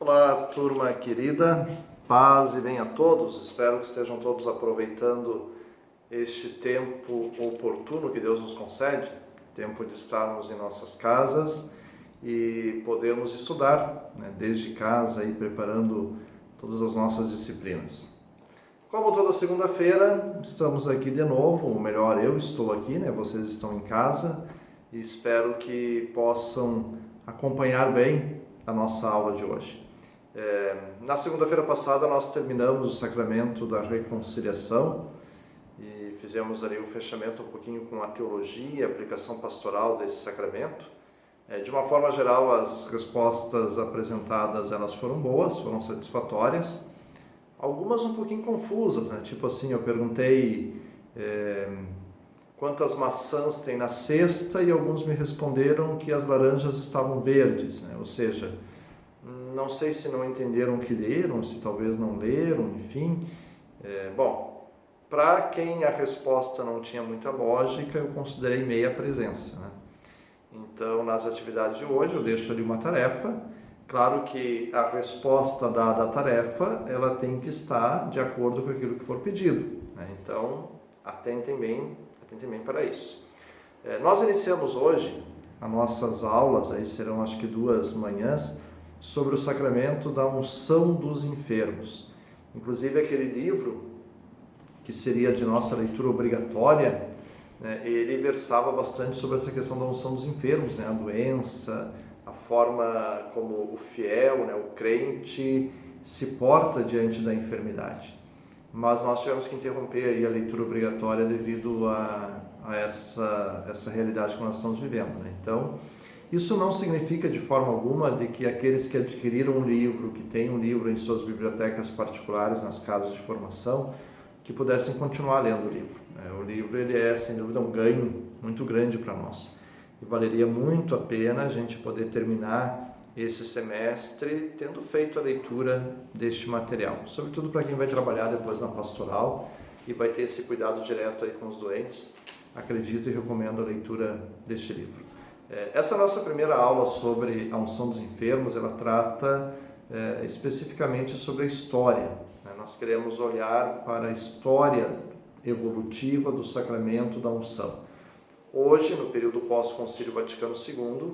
Olá, turma querida, paz e bem a todos. Espero que estejam todos aproveitando este tempo oportuno que Deus nos concede, tempo de estarmos em nossas casas e podermos estudar, desde casa e preparando todas as nossas disciplinas. Como toda segunda-feira, estamos aqui de novo, ou melhor, eu estou aqui, vocês estão em casa e espero que possam acompanhar bem a nossa aula de hoje. Na segunda-feira passada nós terminamos o sacramento da reconciliação e fizemos ali o fechamento um pouquinho com a teologia, a aplicação pastoral desse sacramento. De uma forma geral, as respostas apresentadas elas foram boas, foram satisfatórias, algumas um pouquinho confusas, tipo assim, eu perguntei quantas maçãs tem na cesta e alguns me responderam que as laranjas estavam verdes, ou seja, não sei se não entenderam o que leram, se talvez não leram, enfim. Bom, para quem a resposta não tinha muita lógica, eu considerei meia presença. Então, nas atividades de hoje, eu deixo ali uma tarefa. Claro que a resposta dada à tarefa, ela tem que estar de acordo com aquilo que for pedido. Então, atentem bem para isso. Nós iniciamos hoje, as nossas aulas, aí serão acho que 2 manhãs, sobre o sacramento da unção dos enfermos. Inclusive aquele livro, que seria de nossa leitura obrigatória, ele versava bastante sobre essa questão da unção dos enfermos, a doença, a forma como o fiel, o crente, se porta diante da enfermidade. Mas nós tivemos que interromper aí a leitura obrigatória devido a essa realidade que nós estamos vivendo. Então, isso não significa de forma alguma de que aqueles que adquiriram um livro, que têm um livro em suas bibliotecas particulares, nas casas de formação, que pudessem continuar lendo o livro. O livro ele é, sem dúvida, um ganho muito grande para nós. E valeria muito a pena a gente poder terminar esse semestre tendo feito a leitura deste material. Sobretudo para quem vai trabalhar depois na pastoral e vai ter esse cuidado direto aí com os doentes. Acredito e recomendo a leitura deste livro. Essa nossa primeira aula sobre a unção dos enfermos, ela trata especificamente sobre a história. Nós queremos olhar para a história evolutiva do sacramento da unção. Hoje, no período pós-Concílio Vaticano II,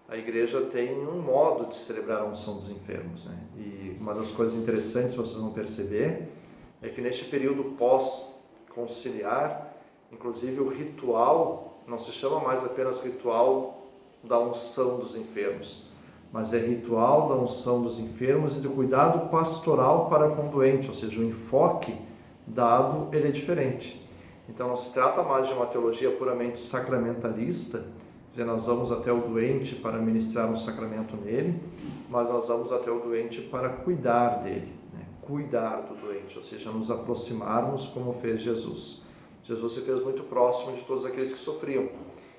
a Igreja tem um modo de celebrar a unção dos enfermos. E uma das coisas interessantes, vocês vão perceber, é que neste período pós-conciliar, inclusive o ritual não se chama mais apenas ritual da unção dos enfermos, mas é ritual da unção dos enfermos e do cuidado pastoral para com o doente, ou seja, o enfoque dado ele é diferente. Então não se trata mais de uma teologia puramente sacramentalista, dizer, nós vamos até o doente para ministrar um sacramento nele, mas nós vamos até o doente para cuidar dele, cuidar do doente, ou seja, nos aproximarmos como fez Jesus. Jesus se fez muito próximo de todos aqueles que sofriam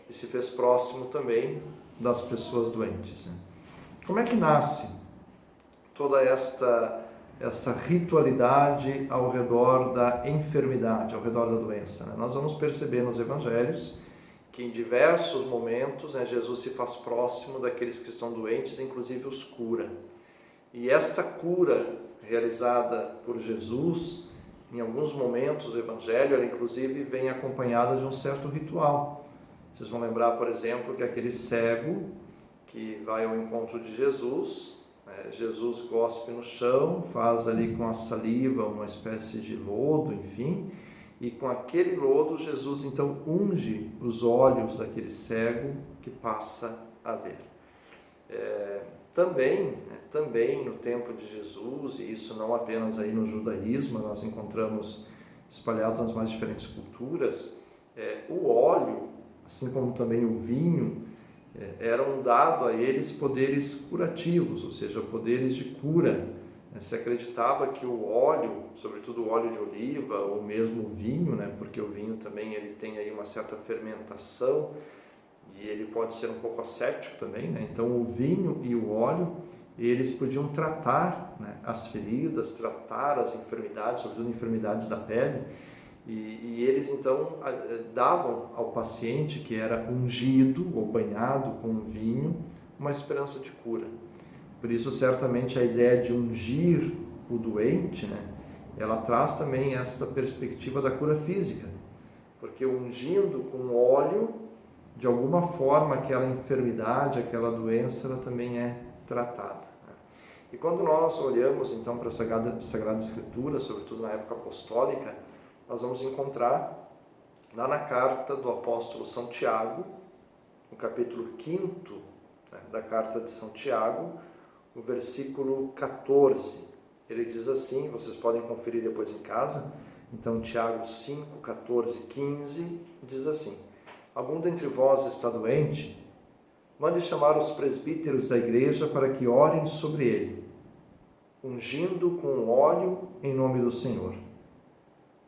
e se fez próximo também das pessoas doentes. Como é que nasce toda esta ritualidade ao redor da enfermidade, ao redor da doença? Nós vamos perceber nos evangelhos que em diversos momentos Jesus se faz próximo daqueles que estão doentes, inclusive os cura. E esta cura realizada por Jesus, em alguns momentos do evangelho, ela inclusive vem acompanhada de um certo ritual. Vocês vão lembrar, por exemplo, que aquele cego que vai ao encontro de Jesus, Jesus cospe no chão, faz ali com a saliva uma espécie de lodo, enfim, e com aquele lodo Jesus então unge os olhos daquele cego que passa a ver. Também no tempo de Jesus, e isso não apenas aí no judaísmo, nós encontramos espalhado nas mais diferentes culturas, o óleo, assim como também o vinho, eram dados a eles poderes curativos, ou seja, poderes de cura. Se acreditava que o óleo, sobretudo o óleo de oliva ou mesmo o vinho, porque o vinho também ele tem aí uma certa fermentação e ele pode ser um pouco asséptico também, então o vinho e o óleo, eles podiam tratar as feridas, tratar as enfermidades, sobretudo enfermidades da pele, e eles então davam ao paciente que era ungido ou banhado com vinho uma esperança de cura. Por isso, certamente, a ideia de ungir o doente, né, ela traz também esta perspectiva da cura física, porque ungindo com óleo, de alguma forma, aquela enfermidade, aquela doença, ela também é tratada. E quando nós olhamos, então, para a Sagrada Escritura, sobretudo na época apostólica, nós vamos encontrar lá na carta do apóstolo São Tiago, no capítulo 5º, né, da carta de São Tiago, o versículo 14. Ele diz assim, vocês podem conferir depois em casa, então Tiago 5, 14, 15, diz assim: algum dentre vós está doente? Mande chamar os presbíteros da igreja para que orem sobre ele, ungindo com óleo em nome do Senhor.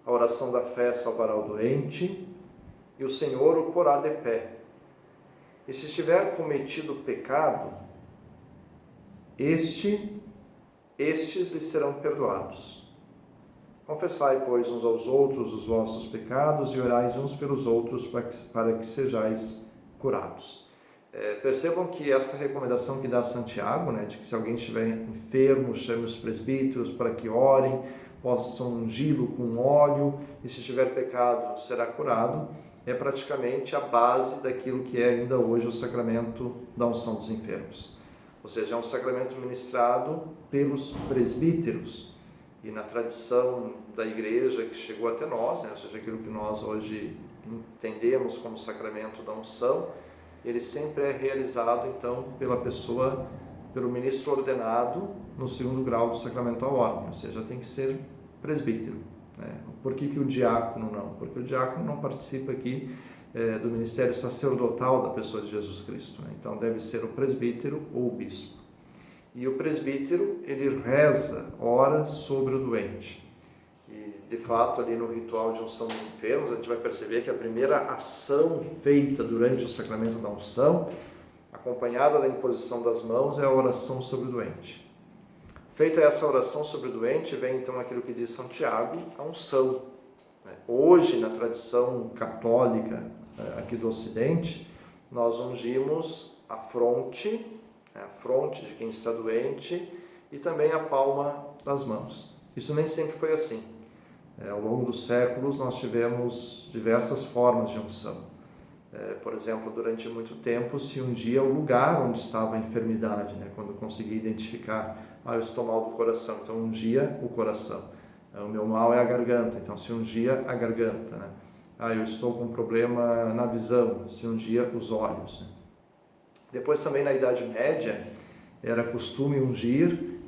A oração da fé salvará o doente, e o Senhor o porá de pé. E se estiver cometido pecado, estes lhe serão perdoados. Confessai, pois, uns aos outros os vossos pecados e orai uns pelos outros para que sejais curados. Percebam que essa recomendação que dá Santiago, né, de que se alguém estiver enfermo, chame os presbíteros para que orem, possam ungí-lo com óleo, e se tiver pecado, será curado, é praticamente a base daquilo que é ainda hoje o sacramento da unção dos enfermos. Ou seja, é um sacramento ministrado pelos presbíteros, e na tradição da igreja que chegou até nós, né, ou seja, aquilo que nós hoje entendemos como sacramento da unção, ele sempre é realizado, então, pela pessoa, pelo ministro ordenado no 2º grau do sacramental ordem, ou seja, tem que ser presbítero. Né? Por que o diácono não? Porque o diácono não participa aqui do ministério sacerdotal da pessoa de Jesus Cristo. Né? Então, deve ser o presbítero ou o bispo. E o presbítero, ele reza, ora sobre o doente. E, de fato, ali no ritual de unção dos enfermos, a gente vai perceber que a primeira ação feita durante o sacramento da unção, acompanhada da imposição das mãos, é a oração sobre o doente. Feita essa oração sobre o doente, vem então aquilo que diz São Tiago, a unção. Hoje, na tradição católica aqui do Ocidente, nós ungimos a fronte de quem está doente e também a palma das mãos. Isso nem sempre foi assim. Ao longo dos séculos, nós tivemos diversas formas de unção. Por exemplo, durante muito tempo se ungia o lugar onde estava a enfermidade, né? Quando conseguia identificar, eu estou mal do coração, então ungia o coração. O meu mal é a garganta, então se ungia a garganta. Né? Eu estou com um problema na visão, se ungia os olhos. Né? Depois também na Idade Média era costume ungir,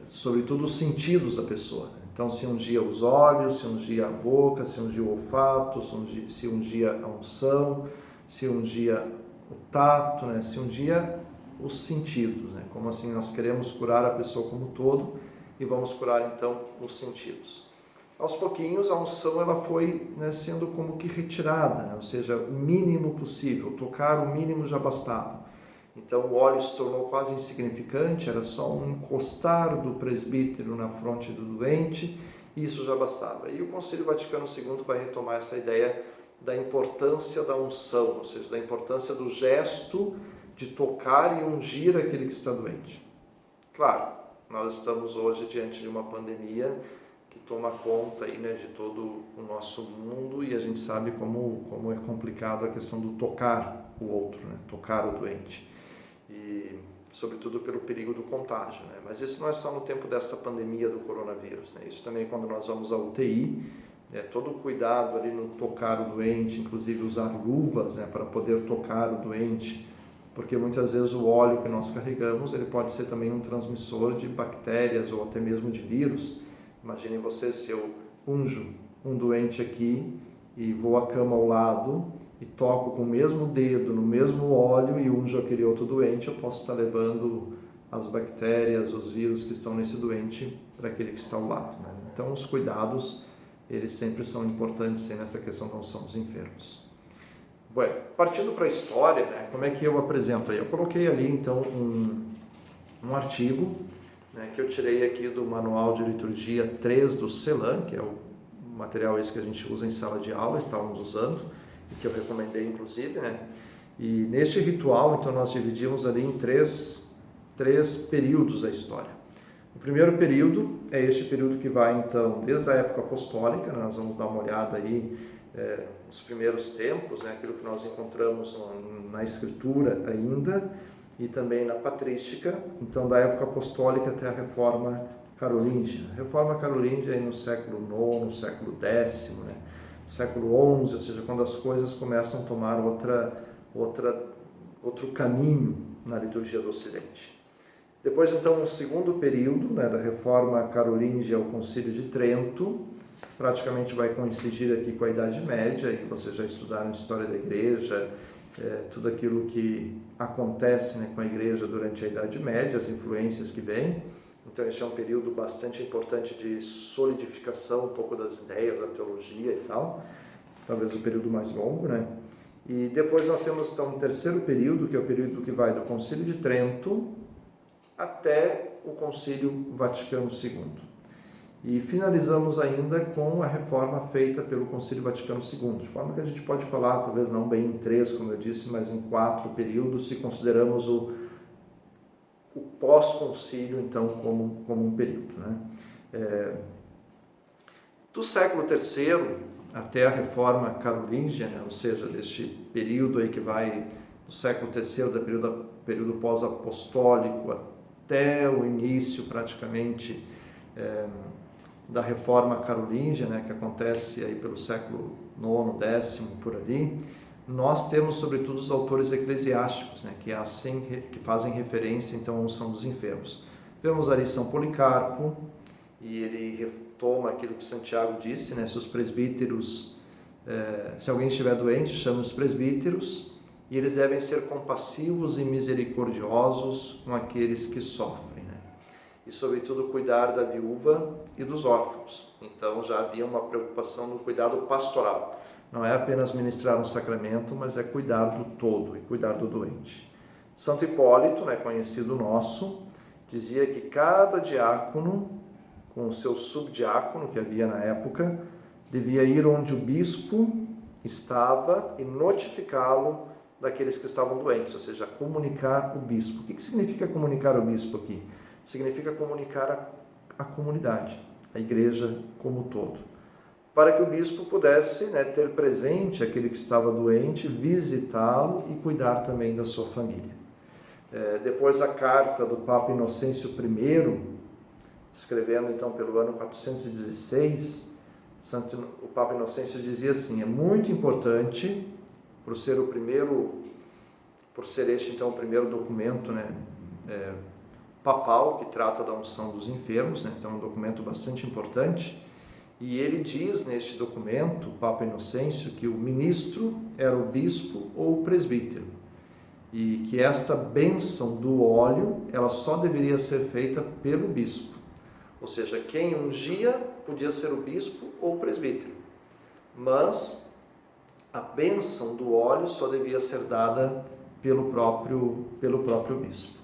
sobretudo os sentidos da pessoa. Então se ungia os olhos, se ungia a boca, se ungia o olfato, se ungia a unção, se ungia o tato, né? Se ungia os sentidos. Né? Como assim nós queremos curar a pessoa como um todo e vamos curar então os sentidos. Aos pouquinhos a unção ela foi, né, sendo como que retirada, né? Ou seja, o mínimo possível, tocar o mínimo já bastava. Então o óleo se tornou quase insignificante, era só um encostar do presbítero na fronte do doente, e isso já bastava. E o Concílio Vaticano II vai retomar essa ideia da importância da unção, ou seja, da importância do gesto de tocar e ungir aquele que está doente. Claro, nós estamos hoje diante de uma pandemia que toma conta aí, né, de todo o nosso mundo, e a gente sabe como é complicado a questão do tocar o outro, né, tocar o doente. E sobretudo pelo perigo do contágio, né? Mas isso não é só no tempo desta pandemia do coronavírus, né? Isso também quando nós vamos à UTI, todo o cuidado ali no tocar o doente, inclusive usar luvas, né, para poder tocar o doente, porque muitas vezes o óleo que nós carregamos, ele pode ser também um transmissor de bactérias ou até mesmo de vírus. Imaginem vocês, se eu unjo um doente aqui e vou à cama ao lado e toco com o mesmo dedo, no mesmo óleo e unjo aquele outro doente, eu posso estar levando as bactérias, os vírus que estão nesse doente para aquele que está ao lado. Né? Então, os cuidados, eles sempre são importantes nessa questão da unção dos enfermos. Bom, partindo para a história, né, como é que eu apresento aí? Eu coloquei ali, então, um artigo, né, que eu tirei aqui do Manual de Liturgia 3 do CELAM, que é o material esse que a gente usa em sala de aula, estávamos usando, e que eu recomendei inclusive, né? E neste ritual, então, nós dividimos ali em três três períodos da história. O primeiro período é este período que vai, então, desde a época apostólica, né? Nós vamos dar uma olhada aí nos primeiros tempos, né? Aquilo que nós encontramos na Escritura ainda, e também na patrística, então da época apostólica até a Reforma Carolíngia. A Reforma Carolíngia aí no século IX, século X, né? Século XI, ou seja, quando as coisas começam a tomar outro caminho na liturgia do Ocidente. Depois, então, um segundo período, né, da Reforma Carolíngia ao Concílio de Trento, praticamente vai coincidir aqui com a Idade Média, e vocês já estudaram História da Igreja, tudo aquilo que acontece, né, com a Igreja durante a Idade Média, as influências que vêm. Então, este é um período bastante importante de solidificação um pouco das ideias, da teologia e tal, talvez o período mais longo, né? E depois nós temos, então, um terceiro período, que é o período que vai do Concílio de Trento até o Concílio Vaticano II. E finalizamos ainda com a reforma feita pelo Concílio Vaticano II, de forma que a gente pode falar, talvez não bem em três, como eu disse, mas em 4 períodos, se consideramos o pós-concílio, então, como um período, né? Do século III até a Reforma Carolíngia, né? Ou seja, deste período aí que vai do século III, do período pós-apostólico, até o início, praticamente, da Reforma Carolíngia, né? Que acontece aí pelo século IX, X, por ali, nós temos, sobretudo, os autores eclesiásticos, né, que fazem referência, então, à unção dos enfermos. Vemos ali São Policarpo, e ele retoma aquilo que Santiago disse, né, se os presbíteros, se alguém estiver doente, chame os presbíteros, e eles devem ser compassivos e misericordiosos com aqueles que sofrem, né, e, sobretudo, cuidar da viúva e dos órfãos. Então, já havia uma preocupação no cuidado pastoral. Não é apenas ministrar um sacramento, mas é cuidar do todo e cuidar do doente. Santo Hipólito, né, conhecido nosso, dizia que cada diácono, com o seu subdiácono que havia na época, devia ir onde o bispo estava e notificá-lo daqueles que estavam doentes, ou seja, comunicar o bispo. O que significa comunicar o bispo aqui? Significa comunicar a comunidade, a igreja como um todo, para que o bispo pudesse, né, ter presente aquele que estava doente, visitá-lo e cuidar também da sua família. Depois a carta do Papa Inocêncio I, escrevendo então pelo ano 416, o Papa Inocêncio dizia assim: é muito importante, por ser este então o primeiro documento, né, papal que trata da unção dos enfermos, né, então é um documento bastante importante. E ele diz neste documento, o Papa Inocêncio, que o ministro era o bispo ou o presbítero, e que esta bênção do óleo, ela só deveria ser feita pelo bispo. Ou seja, quem ungia podia ser o bispo ou o presbítero, mas a bênção do óleo só devia ser dada pelo próprio bispo.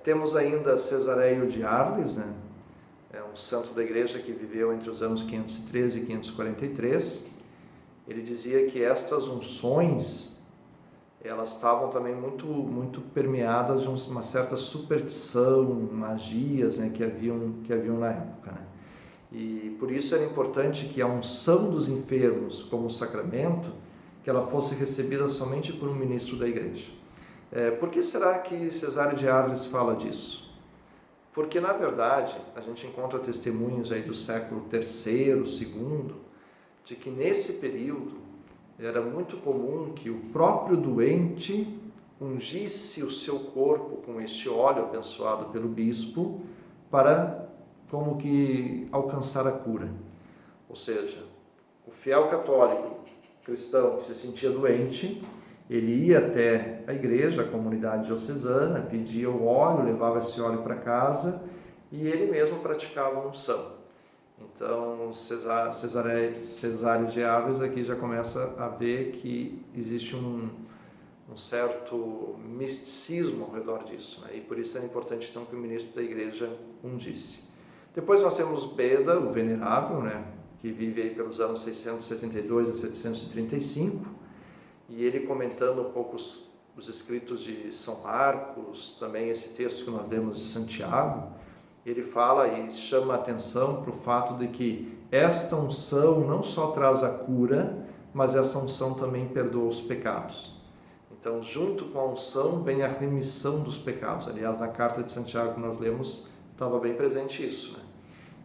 Temos ainda Cesareio de Arles, né? É um santo da igreja que viveu entre os anos 513 e 543. Ele dizia que estas unções, elas estavam também muito permeadas de uma certa superstição, magias, né, que haviam na época, né? E por isso era importante que a unção dos enfermos como sacramento, que ela fosse recebida somente por um ministro da igreja. Por que será que Cesário de Arles fala disso? Porque, na verdade, a gente encontra testemunhos aí do século III, II, de que nesse período era muito comum que o próprio doente ungisse o seu corpo com este óleo abençoado pelo bispo para, como que, alcançar a cura. Ou seja, o fiel católico cristão que se sentia doente, ele ia até a igreja, a comunidade diocesana, pedia o óleo, levava esse óleo para casa e ele mesmo praticava a unção. Então, Cesário de Arles aqui já começa a ver que existe um certo misticismo ao redor disso, né? E por isso é importante então que o ministro da igreja ungisse. Depois nós temos Beda, o Venerável, né? Que vive aí pelos anos 672 a 735, e ele comentando um pouco os escritos de São Marcos, também esse texto que nós lemos de Santiago, ele fala e chama a atenção para o fato de que esta unção não só traz a cura, mas essa unção também perdoa os pecados. Então, junto com a unção vem a remissão dos pecados. Aliás, na carta de Santiago que nós lemos, estava bem presente isso, né?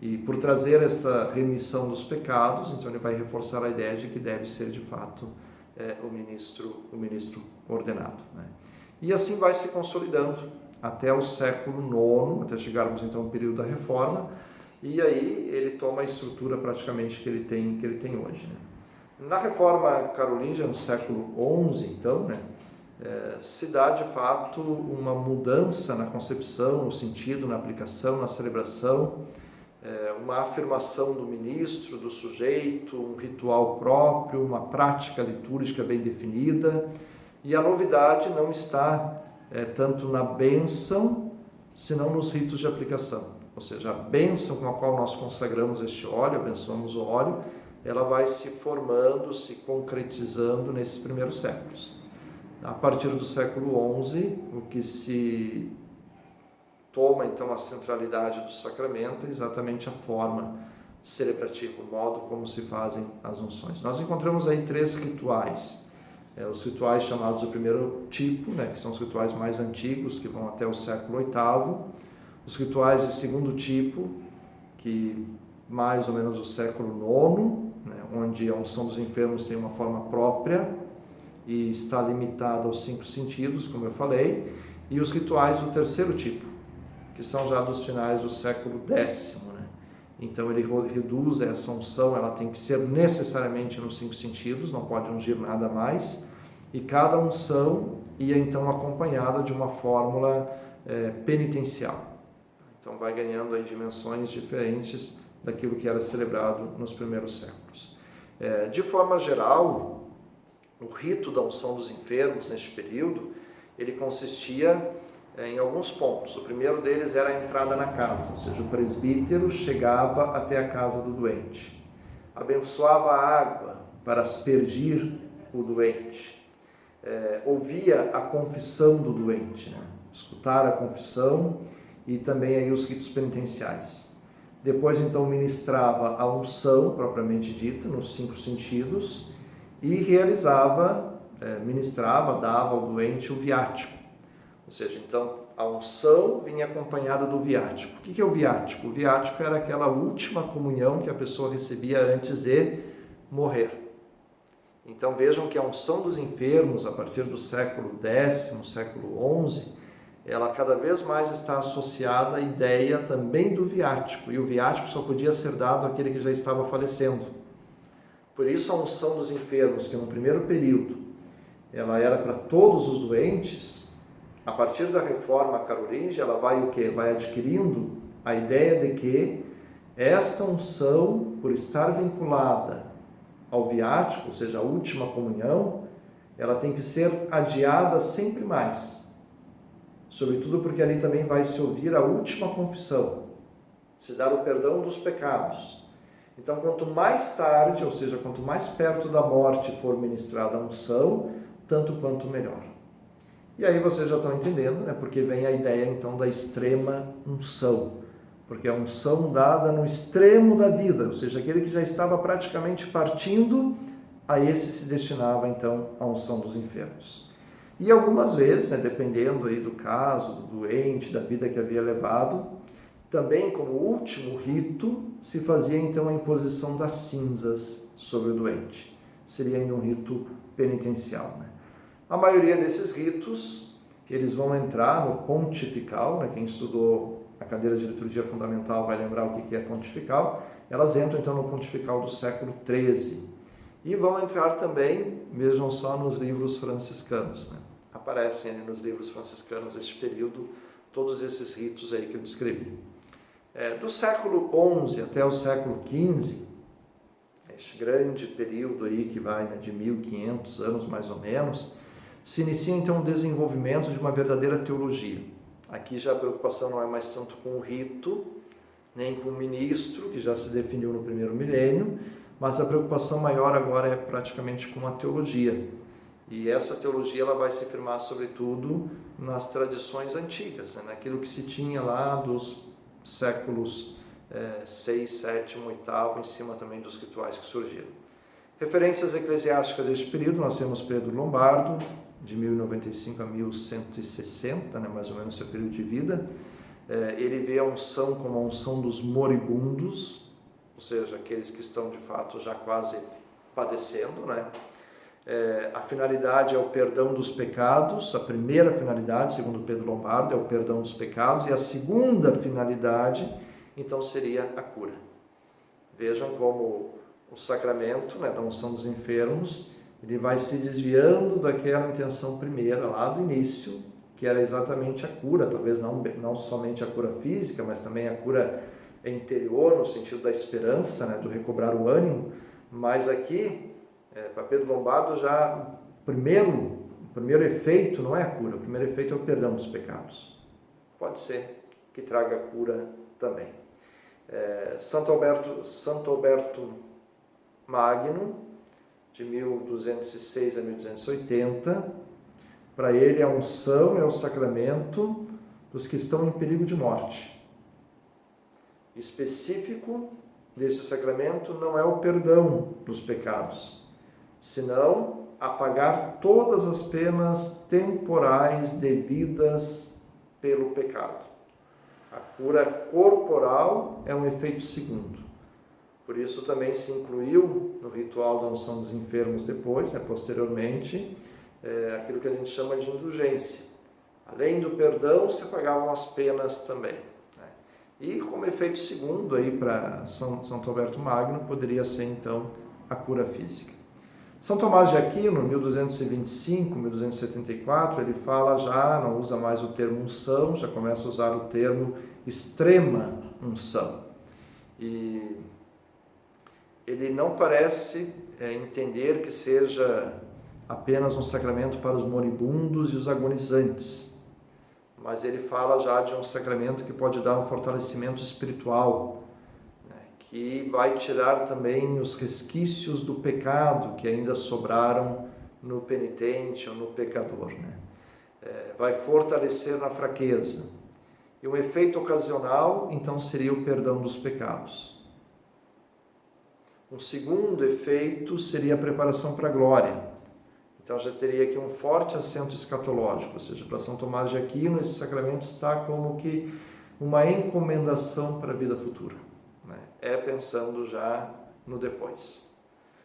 E por trazer esta remissão dos pecados, então ele vai reforçar a ideia de que deve ser de fato o ministro ordenado, né? E assim vai se consolidando até o século IX, até chegarmos então ao período da Reforma, e aí ele toma a estrutura praticamente que ele tem hoje, né? Na Reforma Carolíngia, no século XI, então, né, se dá de fato uma mudança na concepção, no sentido, na aplicação, na celebração, uma afirmação do ministro, do sujeito, um ritual próprio, uma prática litúrgica bem definida. E a novidade não está tanto na bênção, senão nos ritos de aplicação. Ou seja, a bênção com a qual nós consagramos este óleo, abençoamos o óleo, ela vai se formando, se concretizando nesses primeiros séculos. A partir do século XI, o que se toma então a centralidade do sacramento é exatamente a forma celebrativa, o modo como se fazem as unções. Nós encontramos aí 3 rituais. Os rituais chamados do primeiro tipo, né, que são os rituais mais antigos, que vão até o século VIII. Os rituais de segundo tipo, que mais ou menos o século IX, né, onde a unção dos enfermos tem uma forma própria e está limitada aos 5 sentidos, como eu falei. E os rituais do terceiro tipo, que são já dos finais do século X, né? Então ele reduz essa unção, ela tem que ser necessariamente nos 5 sentidos, não pode ungir nada mais, e cada unção ia então acompanhada de uma fórmula penitencial. Então vai ganhando aí dimensões diferentes daquilo que era celebrado nos primeiros séculos. De forma geral, o rito da unção dos enfermos neste período, ele consistia em alguns pontos. O primeiro deles era a entrada na casa, ou seja, o presbítero chegava até a casa do doente, abençoava a água para aspergir o doente, ouvia a confissão do doente, né? Escutar a confissão e também aí os ritos penitenciais. Depois então ministrava a unção propriamente dita, nos 5 sentidos, e ministrava, dava ao doente o viático. Ou seja, então a unção vinha acompanhada do viático. O que é o viático? O viático era aquela última comunhão que a pessoa recebia antes de morrer. Então vejam que a unção dos enfermos, a partir do século X, século XI, ela cada vez mais está associada à ideia também do viático. E o viático só podia ser dado àquele que já estava falecendo. Por isso a unção dos enfermos, que no primeiro período ela era para todos os doentes, a partir da Reforma Carolíngia, ela vai o quê? Vai adquirindo a ideia de que esta unção, por estar vinculada ao viático, ou seja, a última comunhão, ela tem que ser adiada sempre mais. Sobretudo porque ali também vai se ouvir a última confissão, se dar o perdão dos pecados. Então, quanto mais tarde, ou seja, quanto mais perto da morte for ministrada a unção, tanto quanto melhor. E aí vocês já estão entendendo, né? Porque vem a ideia então da extrema unção, porque a unção dada no extremo da vida, ou seja, aquele que já estava praticamente partindo, a esse se destinava então a unção dos enfermos. E algumas vezes, né, dependendo aí do caso, do doente, da vida que havia levado, também como último rito se fazia então a imposição das cinzas sobre o doente. Seria ainda um rito penitencial, né? A maioria desses ritos, eles vão entrar no pontifical, né? Quem estudou a cadeira de liturgia fundamental vai lembrar o que é pontifical. Elas entram então no pontifical do século XIII e vão entrar também, vejam só, nos livros franciscanos, né? Aparecem ali nos livros franciscanos este período, todos esses ritos aí que eu descrevi. Do século XI até o século XV, este grande período aí que vai, né, de 1500 anos mais ou menos, se inicia então o desenvolvimento de uma verdadeira teologia. Aqui já a preocupação não é mais tanto com o rito, nem com o ministro, que já se definiu no primeiro milênio, mas a preocupação maior agora é praticamente com a teologia. E essa teologia ela vai se firmar sobretudo nas tradições antigas, né? Naquilo que se tinha lá dos séculos 6, 7, 8, em cima também dos rituais que surgiram. Referências eclesiásticas deste período, nós temos Pedro Lombardo, de 1095 a 1160, né, mais ou menos seu período de vida. Ele vê a unção como a unção dos moribundos, ou seja, aqueles que estão de fato já quase padecendo, né? A finalidade é o perdão dos pecados, a primeira finalidade, segundo Pedro Lombardo, é o perdão dos pecados, e a segunda finalidade, então, seria a cura. Vejam como o sacramento, né, da unção dos enfermos, ele vai se desviando daquela intenção primeira, lá do início, que era exatamente a cura, talvez não somente a cura física, mas também a cura interior, no sentido da esperança, né, do recobrar o ânimo, mas aqui, para Pedro Lombardo, já o primeiro efeito não é a cura, o primeiro efeito é o perdão dos pecados. Pode ser que traga a cura também. Santo Alberto Magno, de 1206 a 1280, para ele a unção é o sacramento dos que estão em perigo de morte. Específico desse sacramento não é o perdão dos pecados, senão apagar todas as penas temporais devidas pelo pecado. A cura corporal é um efeito segundo. Por isso também se incluiu no ritual da unção dos enfermos depois, posteriormente, aquilo que a gente chama de indulgência. Além do perdão, se apagavam as penas também. E como efeito segundo aí para Santo Alberto Magno, poderia ser então a cura física. São Tomás de Aquino, 1225, 1274, ele fala já, não usa mais o termo unção, já começa a usar o termo extrema unção. E ele não parece entender que seja apenas um sacramento para os moribundos e os agonizantes, mas ele fala já de um sacramento que pode dar um fortalecimento espiritual, que vai tirar também os resquícios do pecado que ainda sobraram no penitente ou no pecador. Vai fortalecer na fraqueza. E um efeito ocasional, então, seria o perdão dos pecados. Um segundo efeito seria a preparação para a glória. Então já teria aqui um forte acento escatológico, ou seja, para São Tomás de Aquino, esse sacramento está como que uma encomendação para a vida futura. Pensando já no depois.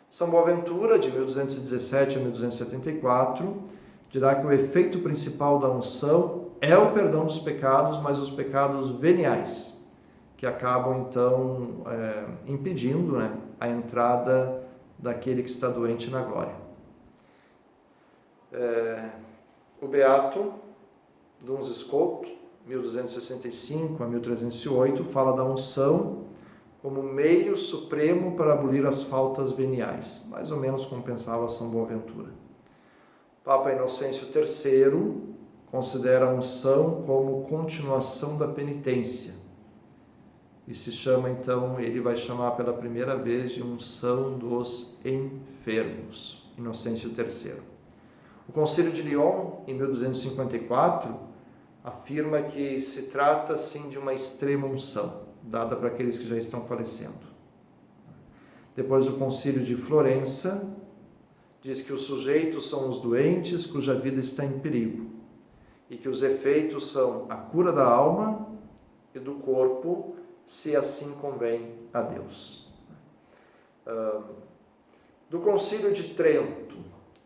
São Boaventura, de 1217 a 1274, dirá que o efeito principal da unção é o perdão dos pecados, mas os pecados veniais, que acabam então impedindo a entrada daquele que está doente na glória. O Beato Duns Scoto, 1265 a 1308, fala da unção como meio supremo para abolir as faltas veniais, mais ou menos como pensava São Boaventura. Papa Inocêncio III considera a unção como continuação da penitência. E se chama, então, ele vai chamar pela primeira vez de unção dos enfermos, Inocêncio III. O Concílio de Lyon, em 1254, afirma que se trata, sim, de uma extrema unção, dada para aqueles que já estão falecendo. Depois o Concílio de Florença diz que os sujeitos são os doentes cuja vida está em perigo e que os efeitos são a cura da alma e do corpo, se assim convém a Deus. Do Concílio de Trento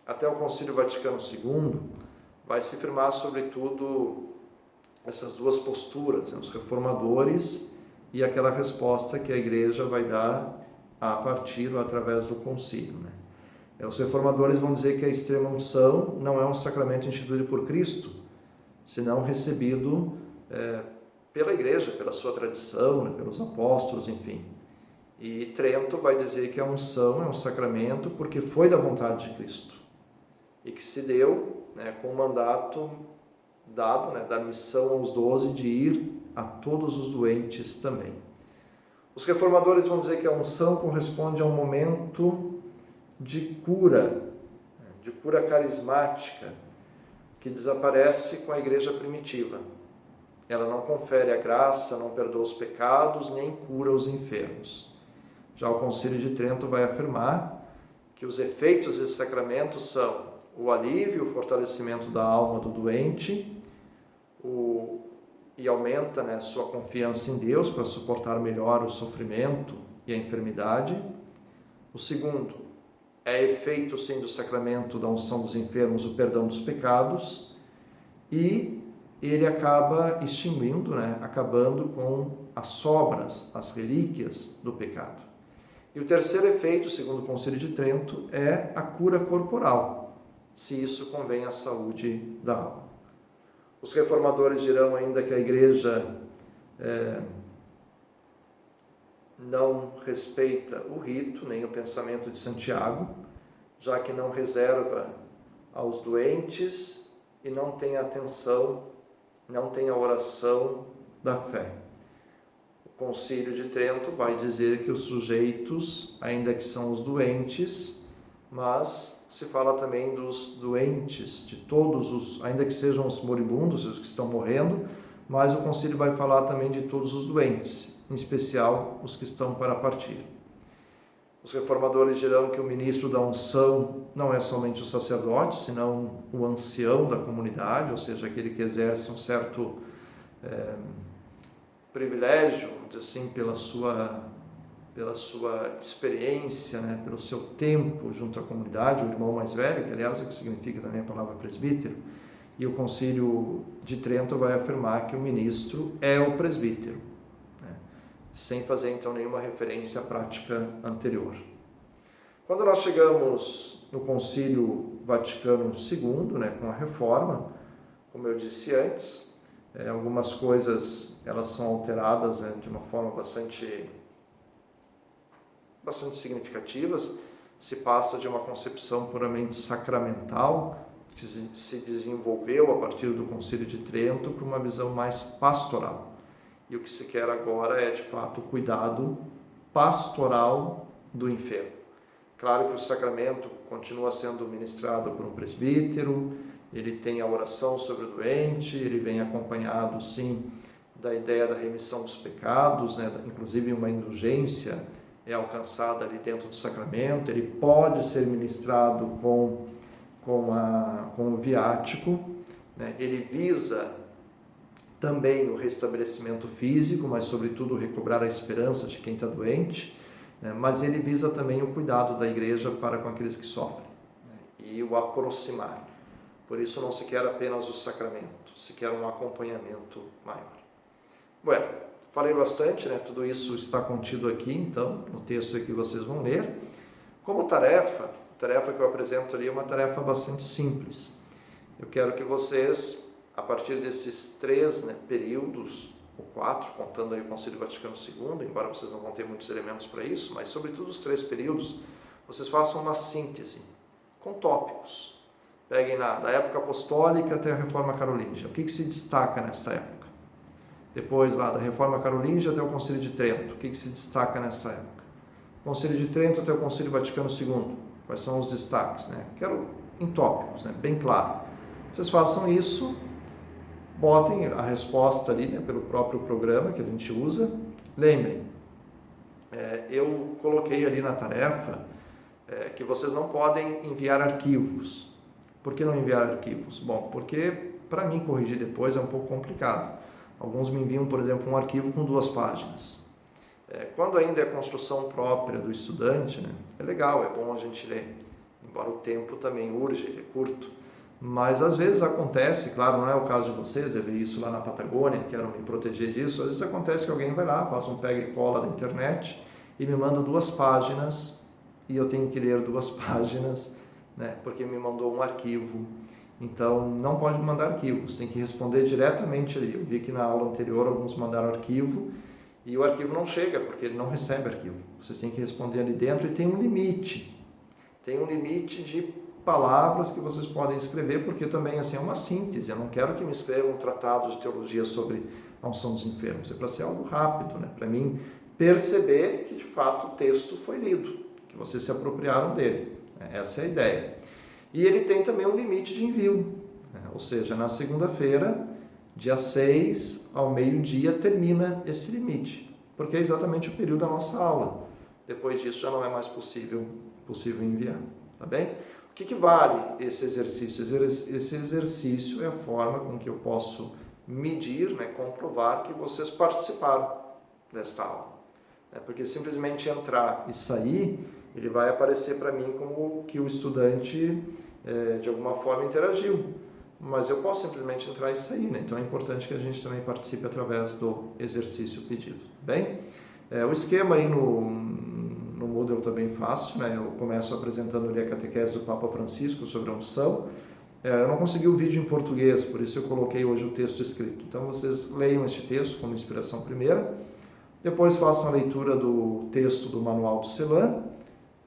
até o Concílio Vaticano II, vai se firmar sobretudo essas duas posturas, os reformadores e aquela resposta que a Igreja vai dar a partir ou através do concílio. Os reformadores vão dizer que a extrema unção não é um sacramento instituído por Cristo, senão recebido pela Igreja, pela sua tradição, pelos apóstolos, enfim. E Trento vai dizer que a unção é um sacramento porque foi da vontade de Cristo e que se deu com o mandato dado, da missão aos 12 de ir a todos os doentes também. Os reformadores vão dizer que a unção corresponde a um momento de cura, de cura carismática que desaparece com a igreja primitiva. Ela não confere a graça, não perdoa os pecados, nem cura os enfermos. Já o Concílio de Trento vai afirmar que os efeitos desse sacramento são o alívio, o fortalecimento da alma do doente, e aumenta, né, sua confiança em Deus para suportar melhor o sofrimento e a enfermidade. O segundo é efeito, sim, do sacramento da unção dos enfermos, o perdão dos pecados, e ele acaba extinguindo, né, acabando com as sobras, as relíquias do pecado. E o terceiro efeito, segundo o Concílio de Trento, é a cura corporal, se isso convém à saúde da alma. Os reformadores dirão ainda que a Igreja não respeita o rito, nem o pensamento de Santiago, já que não reserva aos doentes e não tem atenção, não tem a oração da fé. O Concílio de Trento vai dizer que os sujeitos, ainda que são os doentes, mas se fala também dos doentes, de todos os, ainda que sejam os moribundos, os que estão morrendo, mas o Concílio vai falar também de todos os doentes, em especial os que estão para partir. Os reformadores dirão que o ministro da unção não é somente o sacerdote, senão o ancião da comunidade, ou seja, aquele que exerce um certo privilégio, vamos dizer assim, pela sua experiência, né, pelo seu tempo junto à comunidade, o irmão mais velho, que aliás é o que significa também a palavra presbítero, e o Concílio de Trento vai afirmar que o ministro é o presbítero, né, sem fazer então nenhuma referência à prática anterior. Quando nós chegamos no Concílio Vaticano II, né, com a Reforma, como eu disse antes, algumas coisas elas são alteradas, né, de uma forma bastante significativas. Se passa de uma concepção puramente sacramental, que se desenvolveu a partir do Concílio de Trento, para uma visão mais pastoral. E o que se quer agora é, de fato, o cuidado pastoral do enfermo. Claro que o sacramento continua sendo ministrado por um presbítero, ele tem a oração sobre o doente, ele vem acompanhado, sim, da ideia da remissão dos pecados, né? Inclusive uma indulgência é alcançada ali dentro do sacramento, ele pode ser ministrado com o viático, né? Ele visa também o restabelecimento físico, mas sobretudo recobrar a esperança de quem está doente, né? Mas ele visa também o cuidado da igreja para com aqueles que sofrem, né? E o aproximar. Por isso não se quer apenas o sacramento, se quer um acompanhamento maior. Bueno, falei bastante, né? Tudo isso está contido aqui, então, no texto que vocês vão ler. Como tarefa, a tarefa que eu apresento ali é uma tarefa bastante simples. Eu quero que vocês, a partir desses 3, né, períodos, ou 4, contando aí o Concílio Vaticano II, embora vocês não vão ter muitos elementos para isso, mas sobretudo os 3 períodos, vocês façam uma síntese com tópicos. Peguem lá, da época apostólica até a Reforma Carolíngia. O que se destaca nesta época? Depois lá, da Reforma Carolíngia até o Concílio de Trento. O que se destaca nessa época? Concílio de Trento até o Concílio Vaticano II. Quais são os destaques, né? Quero em tópicos, né? Bem claro. Vocês façam isso, botem a resposta ali, né, pelo próprio programa que a gente usa. Lembrem, eu coloquei ali na tarefa que vocês não podem enviar arquivos. Por que não enviar arquivos? Bom, porque para mim corrigir depois é um pouco complicado. Alguns me enviam, por exemplo, um arquivo com 2 páginas. Quando ainda é construção própria do estudante, né, é legal, é bom a gente ler, embora o tempo também urge, ele é curto. Mas às vezes acontece, claro, não é o caso de vocês, eu vi isso lá na Patagônia, quero me proteger disso, às vezes acontece que alguém vai lá, faz um pega e cola da internet e me manda 2 páginas e eu tenho que ler 2 páginas, né, porque me mandou um arquivo. Então, não pode mandar arquivos, tem que responder diretamente ali. Eu vi que na aula anterior alguns mandaram arquivo e o arquivo não chega, porque ele não recebe arquivo. Vocês têm que responder ali dentro e tem um limite. Tem um limite de palavras que vocês podem escrever, porque também assim, é uma síntese. Eu não quero que me escrevam um tratado de teologia sobre a unção dos enfermos. É para ser algo rápido, né? Para mim perceber que de fato o texto foi lido, que vocês se apropriaram dele. Essa é a ideia. E ele tem também um limite de envio, né? Ou seja, na segunda-feira, dia 6, ao meio-dia, termina esse limite, porque é exatamente o período da nossa aula. Depois disso já não é mais possível enviar, tá bem? O que vale esse exercício? Esse exercício é a forma com que eu posso medir, né, comprovar que vocês participaram desta aula. Porque simplesmente entrar e sair, ele vai aparecer para mim como que o estudante de alguma forma interagiu. Mas eu posso simplesmente entrar e sair, né? Então é importante que a gente também participe através do exercício pedido, bem? O esquema aí no Moodle está bem fácil, né? Eu começo apresentando ali a catequese do Papa Francisco sobre a unção. Eu não consegui o vídeo em português, por isso eu coloquei hoje o texto escrito. Então vocês leiam este texto como inspiração primeira, depois façam a leitura do texto do Manual do CELAM,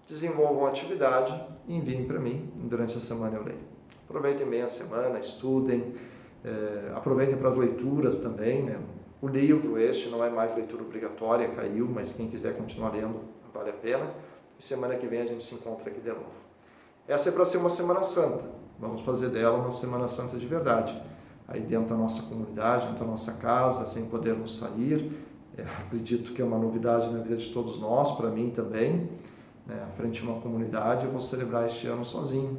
desenvolvam a atividade e enviem para mim. Durante a semana eu leio. Aproveitem bem a semana, estudem, aproveitem para as leituras também, né? O livro este não é mais leitura obrigatória, caiu, mas quem quiser continuar lendo, vale a pena. E semana que vem a gente se encontra aqui de novo. Essa é para ser uma Semana Santa. Vamos fazer dela uma Semana Santa de verdade. Aí dentro da nossa comunidade, dentro da nossa casa, sem podermos sair. Acredito que é uma novidade na vida de todos nós, para mim também. À frente de uma comunidade, eu vou celebrar este ano sozinho.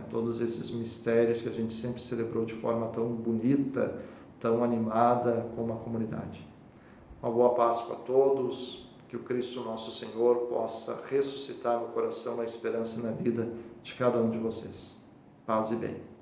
Todos esses mistérios que a gente sempre celebrou de forma tão bonita, tão animada como a comunidade. Uma boa Páscoa a todos, que o Cristo nosso Senhor possa ressuscitar no coração a esperança e na vida de cada um de vocês. Paz e bem.